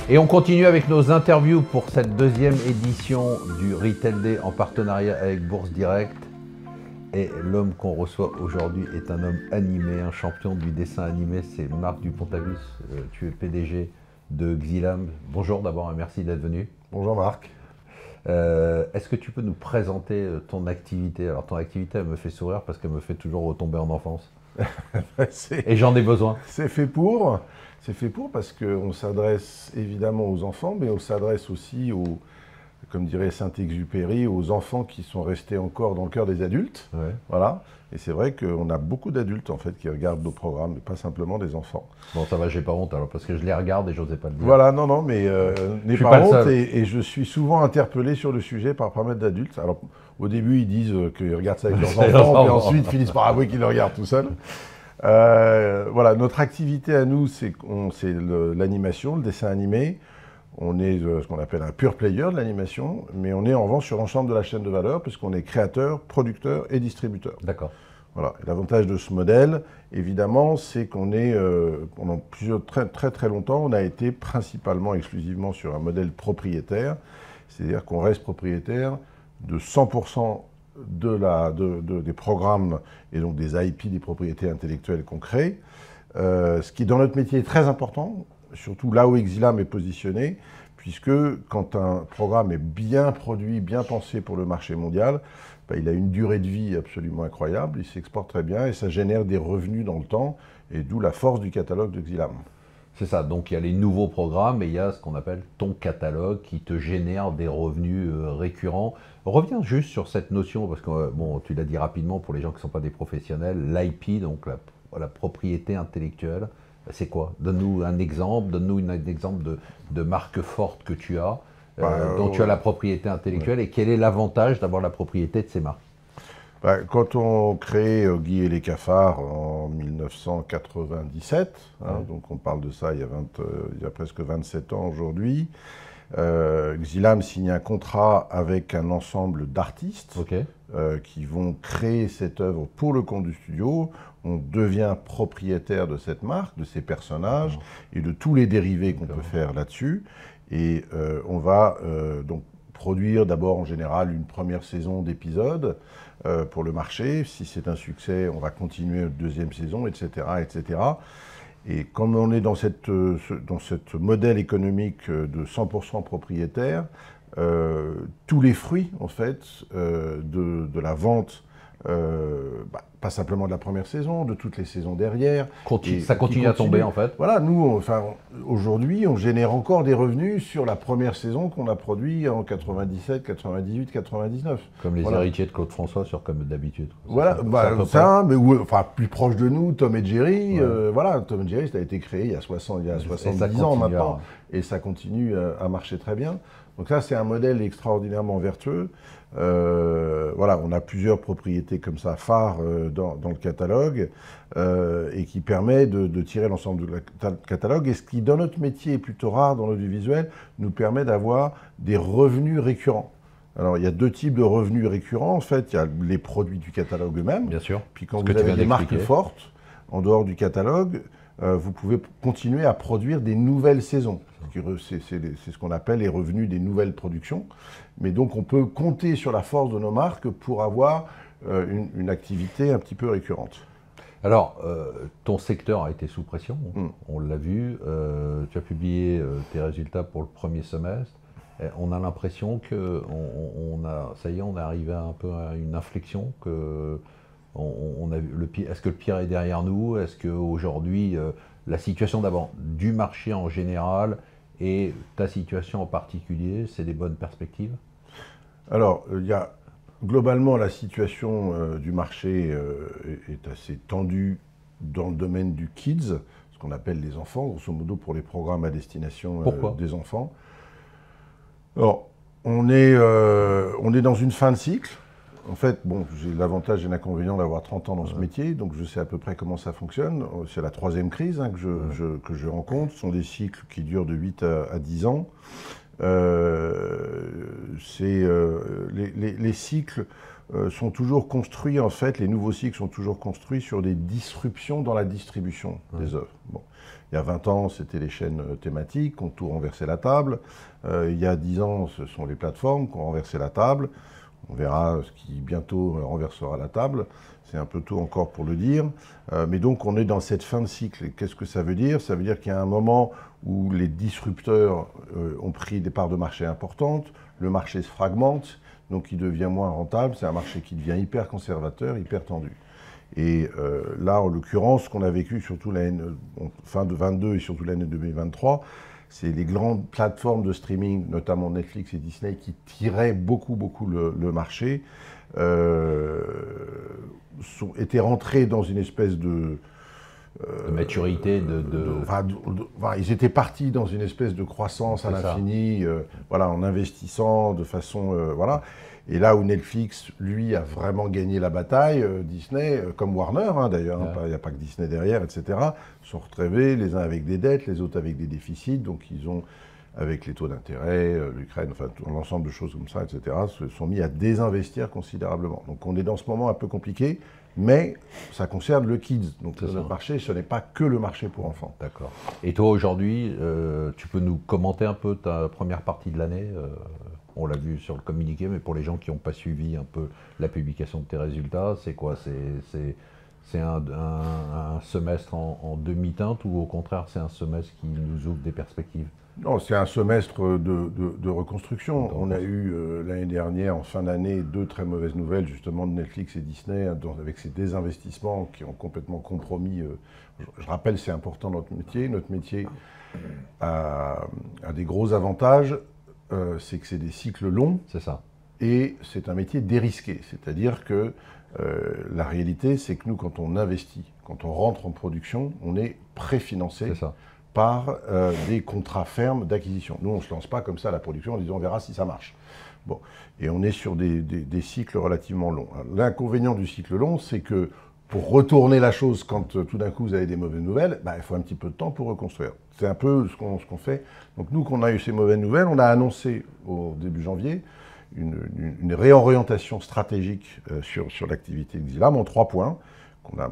Et on continue avec nos interviews pour cette deuxième édition du Retail Day en partenariat avec Bourse Direct. Et l'homme qu'on reçoit aujourd'hui est un homme animé, un champion du dessin animé, c'est Marc Dupont-Avis. Tu es PDG de Xilam. Bonjour d'abord et merci d'être venu. Bonjour Marc. Est-ce que tu peux nous présenter ton activité? Alors ton activité, elle me fait sourire parce qu'elle me fait toujours retomber en enfance. Et j'en ai besoin. C'est fait pour parce qu'on s'adresse évidemment aux enfants, mais on s'adresse aussi aux, comme dirait Saint-Exupéry, aux enfants qui sont restés encore dans le cœur des adultes. Ouais. Voilà. Et c'est vrai qu'on a beaucoup d'adultes en fait qui regardent nos programmes, mais pas simplement des enfants. Bon, ça va, j'ai pas honte alors, parce que je les regarde et j'osais pas le dire. Voilà, non, mais n'aie pas honte et je suis souvent interpellé sur le sujet par pas mal d'adultes. Alors, au début, ils disent qu'ils regardent ça avec leurs enfants, puis ensuite finissent par avouer qu'ils le regardent tout seuls. Voilà, notre activité à nous, c'est l'animation, le dessin animé. On est ce qu'on appelle un pure player de l'animation, mais on est en vente sur l'ensemble de la chaîne de valeur puisqu'on est créateur, producteur et distributeur. D'accord. Voilà. L'avantage de ce modèle, évidemment, c'est qu'on est, pendant très longtemps, on a été principalement, exclusivement sur un modèle propriétaire, c'est-à-dire qu'on reste propriétaire de 100% des programmes et donc des IP, des propriétés intellectuelles qu'on crée, ce qui dans notre métier est très important, surtout là où Xilam est positionné, puisque quand un programme est bien produit, bien pensé pour le marché mondial, ben, il a une durée de vie absolument incroyable, il s'exporte très bien et ça génère des revenus dans le temps, et d'où la force du catalogue de Xilam. C'est ça, donc il y a les nouveaux programmes et il y a ce qu'on appelle ton catalogue qui te génère des revenus récurrents. Reviens juste sur cette notion, parce que bon, tu l'as dit rapidement pour les gens qui ne sont pas des professionnels, l'IP, donc la propriété intellectuelle, c'est quoi? Donne-nous un exemple, de marque forte que tu as, dont tu as la propriété intellectuelle, et quel est l'avantage d'avoir la propriété de ces marques? Quand on crée Guy et les cafards en 1997, donc on parle de ça il y a presque 27 ans aujourd'hui, Xilam signe un contrat avec un ensemble d'artistes qui vont créer cette œuvre pour le compte du studio. On devient propriétaire de cette marque, de ces personnages et de tous les dérivés qu'on peut faire là-dessus. Et on va donc produire d'abord en général une première saison d'épisodes pour le marché. Si c'est un succès, on va continuer une deuxième saison, etc., etc. Et comme on est dans cette modèle économique de 100% propriétaire, tous les fruits en fait de la vente, pas simplement de la première saison, de toutes les saisons derrière. Ça continue à tomber en fait. Voilà, nous, aujourd'hui, on génère encore des revenus sur la première saison qu'on a produit en 97, 98, 99. Comme les héritiers de Claude François sur Comme d'habitude. Voilà, mais plus proche de nous, Tom et Jerry. Voilà, Tom et Jerry, ça a été créé il y a 70 ans maintenant, et ça continue à marcher très bien. Donc ça, c'est un modèle extraordinairement vertueux. Voilà, on a plusieurs propriétés comme ça, phares dans le catalogue, et qui permet de tirer l'ensemble du catalogue. Et ce qui, dans notre métier, est plutôt rare dans l'audiovisuel, nous permet d'avoir des revenus récurrents. Alors, il y a deux types de revenus récurrents. En fait, il y a les produits du catalogue eux-mêmes. Bien sûr. Puis quand vous avez des marques fortes, en dehors du catalogue, vous pouvez continuer à produire des nouvelles saisons. C'est ce qu'on appelle les revenus des nouvelles productions. Mais donc, on peut compter sur la force de nos marques pour avoir une activité un petit peu récurrente. Alors, ton secteur a été sous pression, on l'a vu. Tu as publié tes résultats pour le premier semestre. On a l'impression que ça y est, on est arrivé un peu à une inflexion, que est-ce que le pire est derrière nous? Est-ce qu'aujourd'hui, la situation d'abord du marché en général et ta situation en particulier, c'est des bonnes perspectives? Alors, globalement, la situation du marché est assez tendue dans le domaine du kids, ce qu'on appelle les enfants, grosso modo pour les programmes à destination des enfants. Alors, on est dans une fin de cycle. En fait, bon, j'ai l'avantage et l'inconvénient d'avoir 30 ans dans ce métier, donc je sais à peu près comment ça fonctionne. C'est la troisième crise que je rencontre. Ce sont des cycles qui durent de 8 à 10 ans. Les cycles sont toujours construits, en fait, les nouveaux cycles sont toujours construits sur des disruptions dans la distribution des œuvres. Bon. Il y a 20 ans, c'était les chaînes thématiques qui ont tout renversé la table. Il y a 10 ans, ce sont les plateformes qui ont renversé la table. On verra ce qui bientôt renversera la table. C'est un peu tôt encore pour le dire. Mais donc, on est dans cette fin de cycle. Qu'est-ce que ça veut dire? Ça veut dire qu'il y a un moment où les disrupteurs ont pris des parts de marché importantes. Le marché se fragmente, donc il devient moins rentable. C'est un marché qui devient hyper conservateur, hyper tendu. Et là, en l'occurrence, ce qu'on a vécu, surtout fin de 2022 et surtout l'année 2023, c'est les grandes plateformes de streaming, notamment Netflix et Disney, qui tiraient beaucoup le marché, étaient rentrés dans une espèce de maturité, ils étaient partis dans une espèce de croissance à l'infini, voilà, en investissant de façon, voilà. Et là où Netflix, lui, a vraiment gagné la bataille, Disney, comme Warner d'ailleurs, il n'y a pas que Disney derrière, etc., sont retrouvés les uns avec des dettes, les autres avec des déficits, donc ils ont, avec les taux d'intérêt, l'Ukraine, enfin tout l'ensemble de choses comme ça, etc., se sont mis à désinvestir considérablement. Donc on est dans ce moment un peu compliqué, mais ça concerne le kids. Donc le marché, ce n'est pas que le marché pour enfants. D'accord. Et toi aujourd'hui, tu peux nous commenter un peu ta première partie de l'année on l'a vu sur le communiqué, mais pour les gens qui n'ont pas suivi un peu la publication de tes résultats, c'est quoi? C'est un semestre en demi-teinte ou au contraire c'est un semestre qui nous ouvre des perspectives? Non, c'est un semestre de reconstruction. On a eu l'année dernière, en fin d'année, 2 très mauvaises nouvelles justement de Netflix et Disney, avec ces désinvestissements qui ont complètement compromis. Je rappelle, c'est important notre métier. Notre métier a des gros avantages. C'est que c'est des cycles longs. C'est ça. Et c'est un métier dérisqué. C'est-à-dire que la réalité, c'est que nous, quand on investit, quand on rentre en production, on est préfinancé par des contrats fermes d'acquisition. Nous, on ne se lance pas comme ça à la production en disant on verra si ça marche. Bon. Et on est sur des cycles relativement longs. L'inconvénient du cycle long, c'est que pour retourner la chose quand tout d'un coup vous avez des mauvaises nouvelles, il faut un petit peu de temps pour reconstruire. C'est un peu ce qu'on fait. Donc nous, qu'on a eu ces mauvaises nouvelles, on a annoncé au début janvier une réorientation stratégique sur l'activité de Xylam en 3 points qu'on a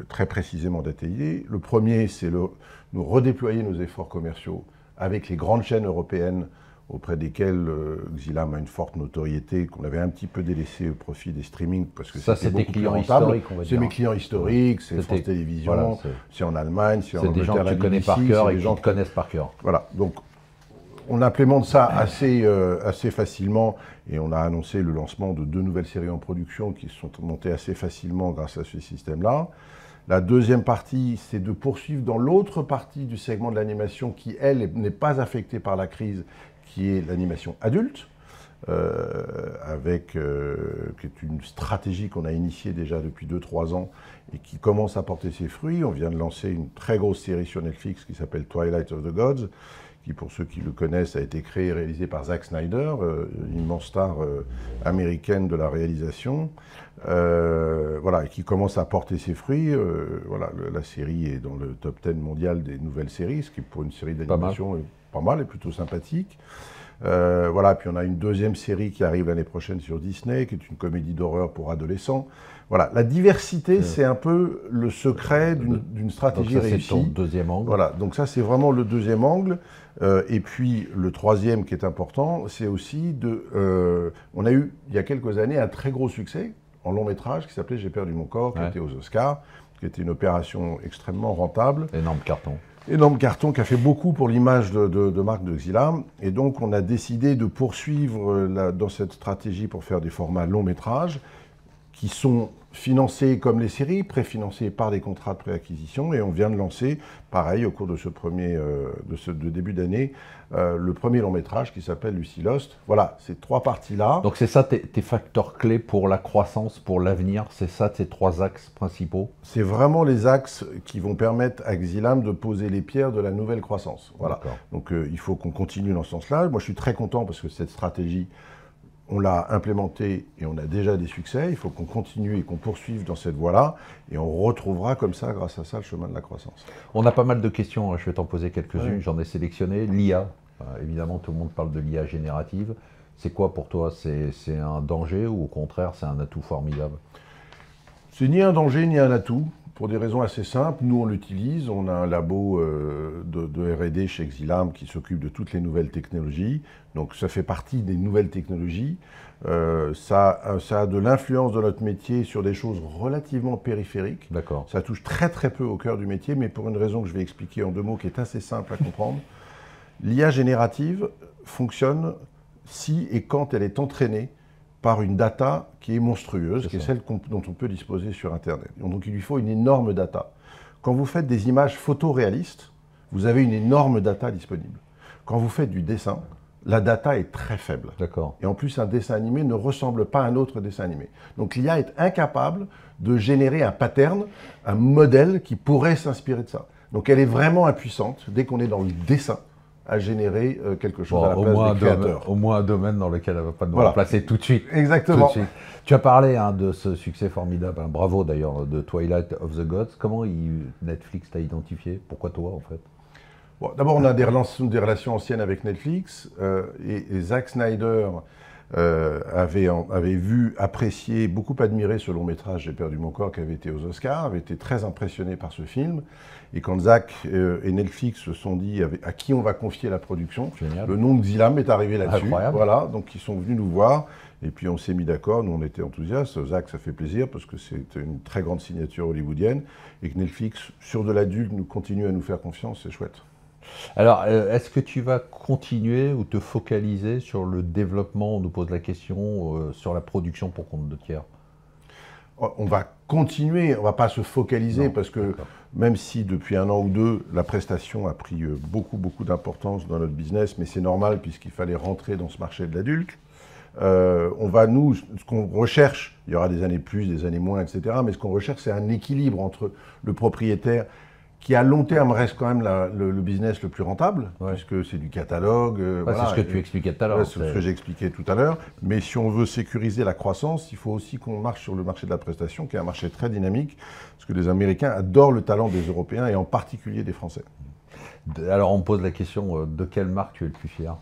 très précisément détaillés. Le premier, c'est nous redéployer nos efforts commerciaux avec les grandes chaînes européennes auprès desquelles Xylam a une forte notoriété, qu'on avait un petit peu délaissé au profit des streamings, parce que ça, c'est des clients historiques, on va dire. C'est mes clients historiques, c'est France Télévisions, voilà, c'est en Allemagne, c'est en Angleterre. C'est des gens que tu connais par cœur et qui te connaissent par cœur. Voilà, donc on implémente ça assez facilement, et on a annoncé le lancement de 2 nouvelles séries en production qui sont montées assez facilement grâce à ce système-là. La deuxième partie, c'est de poursuivre dans l'autre partie du segment de l'animation qui, elle, n'est pas affectée par la crise, qui est l'animation adulte, qui est une stratégie qu'on a initiée déjà depuis 2-3 ans et qui commence à porter ses fruits. On vient de lancer une très grosse série sur Netflix qui s'appelle Twilight of the Gods, qui, pour ceux qui le connaissent, a été créée et réalisée par Zack Snyder, une immense star américaine de la réalisation, voilà, et qui commence à porter ses fruits. Voilà, la série est dans le top 10 mondial des nouvelles séries, ce qui pour une série d'animation est pas mal et plutôt sympathique. Voilà, puis on a une deuxième série qui arrive l'année prochaine sur Disney, qui est une comédie d'horreur pour adolescents. Voilà, la diversité, c'est un peu le secret d'une stratégie réussie. C'est ton deuxième angle. Voilà, donc ça c'est vraiment le deuxième angle. Et puis le troisième qui est important, c'est aussi on a eu il y a quelques années un très gros succès en long métrage qui s'appelait J'ai perdu mon corps, qui était aux Oscars, qui était une opération extrêmement rentable. Énorme carton. Énorme carton qui a fait beaucoup pour l'image de marque de Xylam. Et donc on a décidé de poursuivre dans cette stratégie pour faire des formats long métrage qui sont financés comme les séries, préfinancés par des contrats de préacquisition. Et on vient de lancer, pareil, au cours de ce début d'année, le premier long métrage qui s'appelle Lucy Lost. Voilà, ces 3 parties-là. Donc c'est ça tes facteurs clés pour la croissance, pour l'avenir, c'est ça tes 3 axes principaux? C'est vraiment les axes qui vont permettre à Xylam de poser les pierres de la nouvelle croissance. Voilà. Donc il faut qu'on continue dans ce sens-là. Moi je suis très content parce que cette stratégie, on l'a implémentée et on a déjà des succès. Il faut qu'on continue et qu'on poursuive dans cette voie-là. Et on retrouvera comme ça, grâce à ça, le chemin de la croissance. On a pas mal de questions, je vais t'en poser quelques-unes. J'en ai sélectionné. L'IA, évidemment tout le monde parle de l'IA générative. C'est quoi pour toi? C'est un danger ou au contraire c'est un atout formidable? C'est ni un danger ni un atout, pour des raisons assez simples. Nous, on l'utilise. On a un labo de R&D chez Xilam qui s'occupe de toutes les nouvelles technologies. Donc, ça fait partie des nouvelles technologies. Ça a de l'influence de notre métier sur des choses relativement périphériques. D'accord. Ça touche très très peu au cœur du métier, mais pour une raison que je vais expliquer en 2 mots, qui est assez simple à comprendre. L'IA générative fonctionne si et quand elle est entraînée par une data qui est monstrueuse, qui est celle dont on peut disposer sur Internet. Donc il lui faut une énorme data. Quand vous faites des images photoréalistes, vous avez une énorme data disponible. Quand vous faites du dessin, la data est très faible. D'accord. Et en plus, un dessin animé ne ressemble pas à un autre dessin animé. Donc l'IA est incapable de générer un pattern, un modèle qui pourrait s'inspirer de ça. Donc elle est vraiment impuissante dès qu'on est dans le dessin à générer quelque chose à la place des créateurs. Au moins un domaine dans lequel elle ne va pas nous remplacer tout de suite. Exactement. Tout de suite. Tu as parlé de ce succès formidable, bravo d'ailleurs, de Twilight of the Gods. Comment Netflix t'a identifié? Pourquoi toi en fait? Bon, d'abord, on a des relations anciennes avec Netflix et Zack Snyder avait vu, apprécié, beaucoup admiré ce long métrage J'ai perdu mon corps qui avait été aux Oscars, avait été très impressionné par ce film. Et quand Zack et Netflix se sont dit à qui on va confier la production, Génial. Le nom de Xilam est arrivé là-dessus. Incroyable. Voilà, donc ils sont venus nous voir et puis on s'est mis d'accord, nous on était enthousiastes. Zack, ça fait plaisir parce que c'est une très grande signature hollywoodienne et que Netflix, sur de l'adulte, nous continue à nous faire confiance, c'est chouette. Alors, est-ce que tu vas continuer ou te focaliser sur le développement, on nous pose la question, sur la production pour compte de tiers? On va continuer, on ne va pas se focaliser parce que même si depuis 1 an ou 2, la prestation a pris beaucoup d'importance dans notre business, mais c'est normal puisqu'il fallait rentrer dans ce marché de l'adulte, on va ce qu'on recherche, il y aura des années plus, des années moins, etc. Mais ce qu'on recherche, c'est un équilibre entre le propriétaire qui à long terme reste quand même le business le plus rentable, puisque c'est du catalogue. Voilà, c'est ce que tu expliquais tout à l'heure. C'est ce que j'ai expliqué tout à l'heure. Mais si on veut sécuriser la croissance, il faut aussi qu'on marche sur le marché de la prestation, qui est un marché très dynamique, parce que les Américains adorent le talent des Européens, et en particulier des Français. Alors on me pose la question, de quelle marque tu es le plus fier?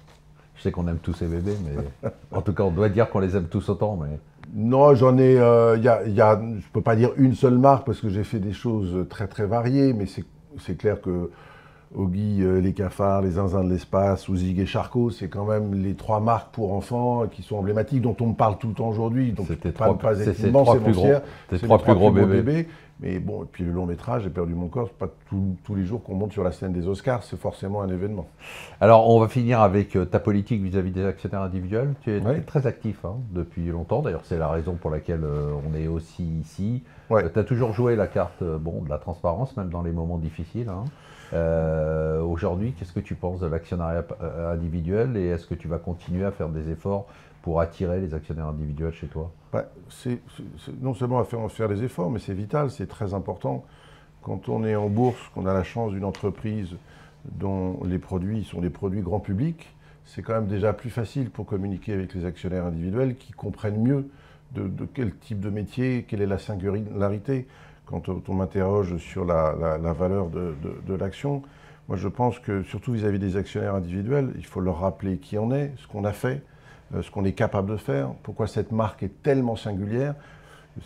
Je sais qu'on aime tous ces bébés, mais en tout cas on doit dire qu'on les aime tous autant. Mais... Non, j'en ai, je ne peux pas dire une seule marque parce que j'ai fait des choses très très variées, mais c'est clair que Oggy, les cafards, les zinzins de l'espace, ou Zig et Charcot, c'est quand même les 3 marques pour enfants qui sont emblématiques, dont on me parle tout le temps aujourd'hui. Donc c'était pas être ces 3 plus gros bébés. Mais bon, et puis le long métrage, J'ai perdu mon corps, c'est pas tous les jours qu'on monte sur la scène des Oscars, c'est forcément un événement. Alors, on va finir avec ta politique vis-à-vis des actionnaires individuels. Tu es très actif depuis longtemps, d'ailleurs c'est la raison pour laquelle on est aussi ici. Tu as toujours joué la carte de la transparence, même dans les moments difficiles. Aujourd'hui, qu'est-ce que tu penses de l'actionnariat individuel et est-ce que tu vas continuer à faire des efforts pour attirer les actionnaires individuels chez toi? Non seulement à faire des efforts, mais c'est vital, c'est très important. Quand on est en bourse, qu'on a la chance d'une entreprise dont les produits sont des produits grand public, c'est quand même déjà plus facile pour communiquer avec les actionnaires individuels qui comprennent mieux de quel type de métier, quelle est la singularité. Quand on m'interroge sur la valeur de l'action, moi je pense que, surtout vis-à-vis des actionnaires individuels, il faut leur rappeler qui on est, ce qu'on a fait, ce qu'on est capable de faire, pourquoi cette marque est tellement singulière.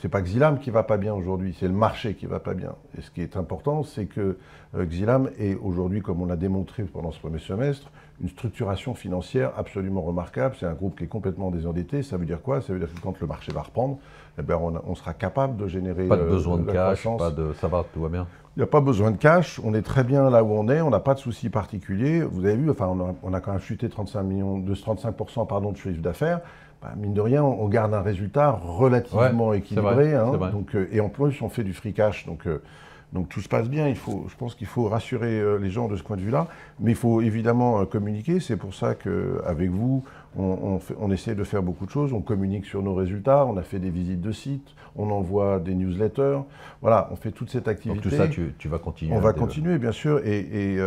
C'est pas Xilam qui va pas bien aujourd'hui, c'est le marché qui va pas bien. Et ce qui est important, c'est que Xilam est aujourd'hui, comme on l'a démontré pendant ce premier semestre, une structuration financière absolument remarquable. C'est un groupe qui est complètement désendetté. Ça veut dire quoi? Ça veut dire que quand le marché va reprendre, eh ben on sera capable de générer pas de besoin de cash, croissance. Ça va, tout va bien. Il n'y a pas besoin de cash, on est très bien là où on est, on n'a pas de soucis particuliers. Vous avez vu, enfin, on a quand même chuté 35% de chiffre d'affaires. Bah, mine de rien, on garde un résultat relativement équilibré. Vrai. Donc, et en plus, on fait du free cash. Donc tout se passe bien. Je pense qu'il faut rassurer les gens de ce point de vue-là. Mais il faut évidemment communiquer. C'est pour ça qu'avec vous, on essaie de faire beaucoup de choses. On communique sur nos résultats. On a fait des visites de sites. On envoie des newsletters. Voilà, on fait toute cette activité. Donc tout ça, tu vas continuer. On va continuer, bien sûr. Et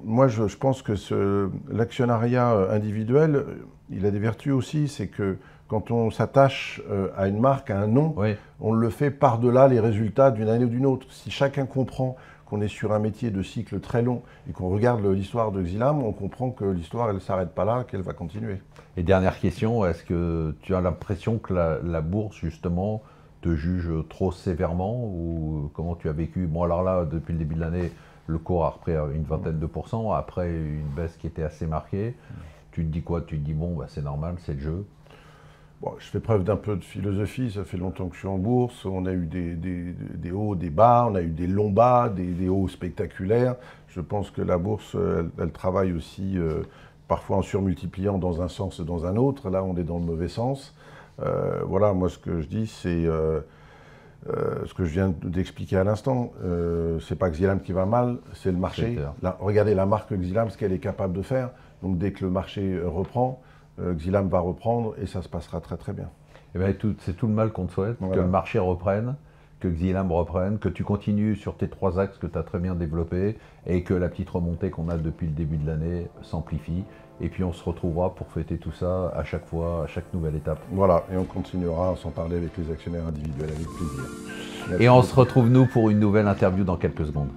moi, je pense que l'actionnariat individuel, il a des vertus aussi. C'est que quand on s'attache à une marque, à un nom, on le fait par-delà les résultats d'une année ou d'une autre. Si chacun comprend qu'on est sur un métier de cycle très long et qu'on regarde l'histoire de Xilam, on comprend que l'histoire, elle ne s'arrête pas là, qu'elle va continuer. Et dernière question, est-ce que tu as l'impression que la bourse, justement, te juge trop sévèrement ou comment tu as vécu? Bon, alors là, depuis le début de l'année, le cours a repris à une vingtaine de pourcents, après une baisse qui était assez marquée. Tu te dis quoi? Tu te dis, bon, bah, c'est normal, c'est le jeu. Bon, je fais preuve d'un peu de philosophie, ça fait longtemps que je suis en bourse, on a eu des hauts, des bas, on a eu des longs bas, des hauts spectaculaires. Je pense que la bourse, elle travaille aussi parfois en surmultipliant dans un sens et dans un autre. Là, on est dans le mauvais sens. Voilà, moi ce que je dis, c'est ce que je viens d'expliquer à l'instant. C'est pas Xilam qui va mal, c'est le marché. Là, regardez la marque Xilam, ce qu'elle est capable de faire. Donc dès que le marché reprend, Xilam va reprendre et ça se passera très très bien. Eh bien, c'est tout le mal qu'on te souhaite, voilà. Que le marché reprenne, que Xilam reprenne, que tu continues sur tes 3 axes que tu as très bien développés et que la petite remontée qu'on a depuis le début de l'année s'amplifie. Et puis on se retrouvera pour fêter tout ça à chaque fois, à chaque nouvelle étape. Voilà, et on continuera à s'en parler avec les actionnaires individuels avec plaisir. Merci et on se retrouve nous pour une nouvelle interview dans quelques secondes.